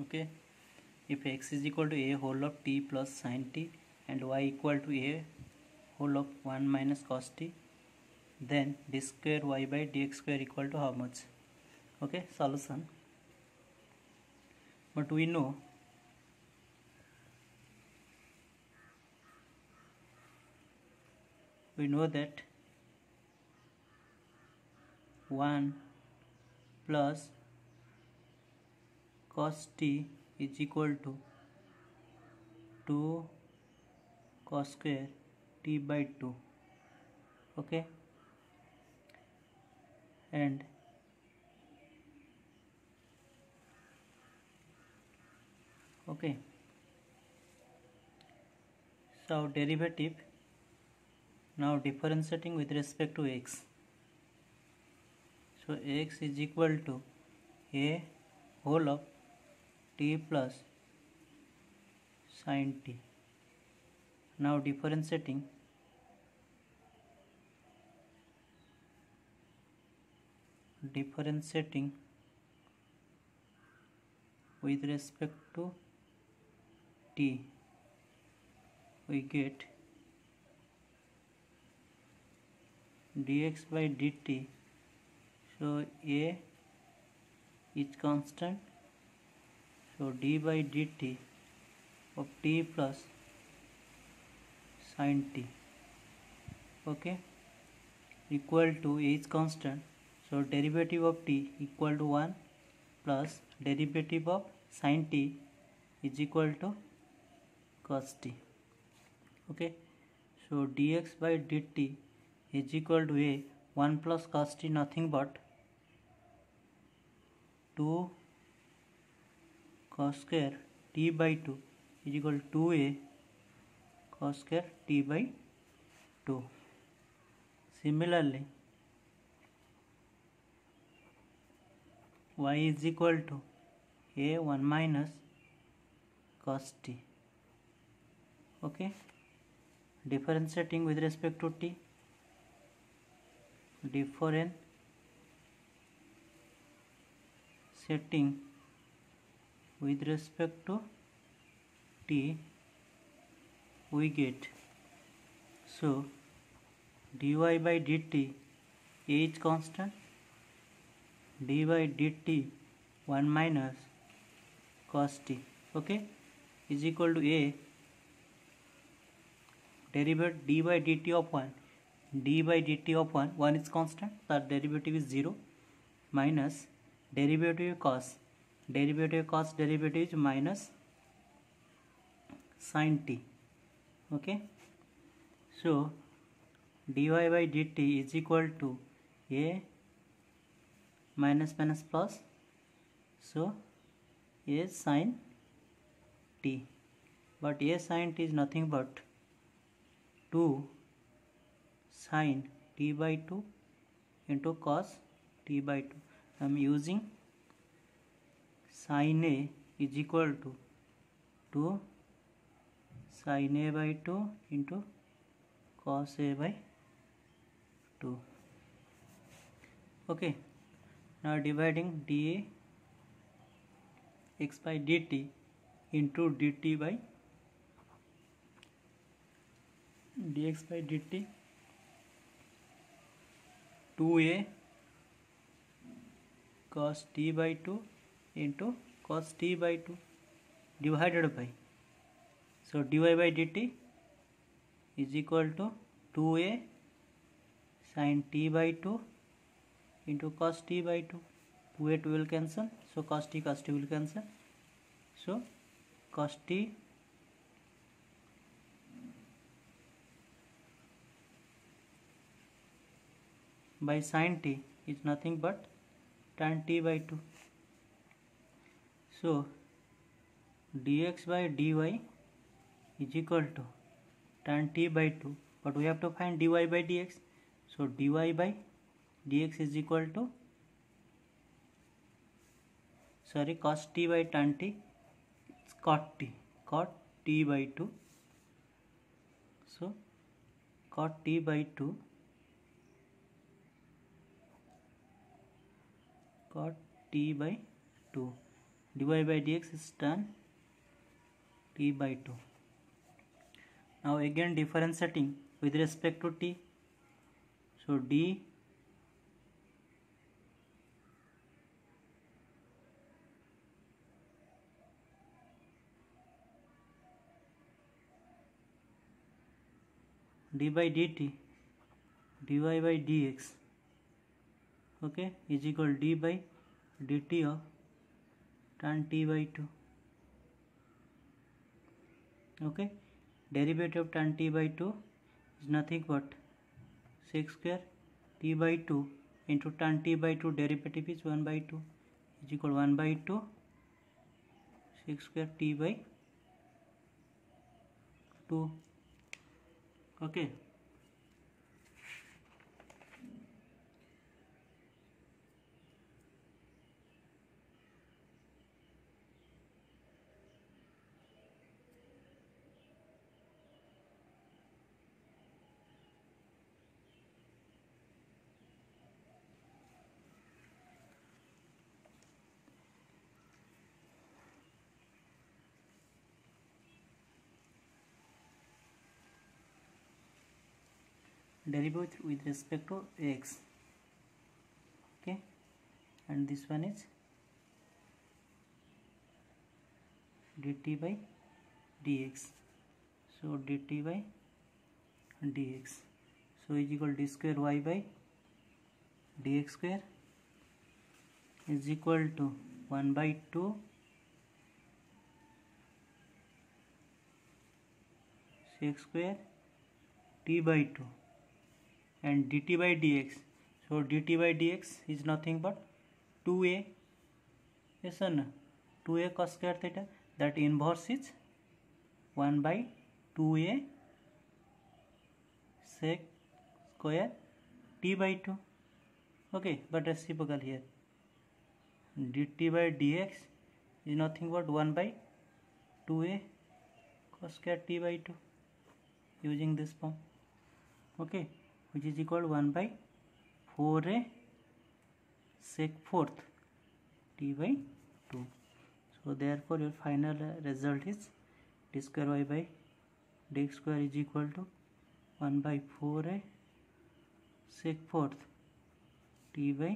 Okay, if x is equal to a whole of t plus sin t and y equal to a whole of 1 minus cos t, then d square y by dx square equal to how much? Okay, solution. But we know that 1 plus cos t is equal to 2 cos square t by 2. Okay, and okay, so derivative now differentiating with respect to x. So x is equal to a whole of t plus sin t. Now differentiating with respect to t, we get dx by dt. So a is constant, so d by dt of t plus sin t, okay, equal to a is constant, so derivative of t equal to 1 plus derivative of sin t is equal to cos t. Okay, so dx by dt is equal to a 1 plus cos t, nothing but 2 cos square t by 2 is equal to 2a cos square t by 2. Similarly, y is equal to a 1 minus cos t. Okay, differentiating with respect to t, differentiating with respect to t, we get, so dy by dt, a is constant, d by dt 1 minus cos t, okay, is equal to a derivative d by dt of 1, d by dt of 1 is constant, that derivative is 0, minus derivative cos derivative is minus sin t. Okay, so dy by dt is equal to a minus plus, so a sin t, but a sin t is nothing but 2 sin t by 2 into cos t by 2. I am using sin a is equal to 2 sin a by 2 into cos a by 2. Okay, now dividing dx by dt into dt by dx by dt, 2a cos t by 2 into cos t by 2 divided by, so dy by dt is equal to 2a sin t by 2 into cos t by 2. 2a 2 will cancel, so cos t will cancel, so cos t by sin t is nothing but tan t by 2. So dx by dy is equal to tan t by 2, but we have to find dy by dx, so dy by dx is equal to, sorry, cos t by tan t, it's cot t by 2, so cot t by 2 cot t by 2 dy by dx is tan t by 2. Now again differentiating with respect to t. So dy by dt dy by dx, okay, is equal d by dt of tan t by 2. Okay, derivative of tan t by 2 is nothing but sec square t by 2 into tan t by 2, derivative is 1 by 2, is equal 1 by 2 sec square t by 2. Okay, derivative with respect to x. Okay, and this one is dt by dx. So dt by dx, so is equal d square y by dx square is equal to 1 by 2 sec square t by 2 and dt by dx. So dt by dx is nothing but 2a, yes or no, 2a cos square theta, that inverse is 1 by 2a sec square t by 2. Okay, but reciprocal here, dt by dx is nothing but 1 by 2a cos square t by 2 using this form. Okay, which is equal to 1 by 4a sec fourth t by 2. So therefore your final result is d square y by dx square is equal to 1 by 4a sec fourth t by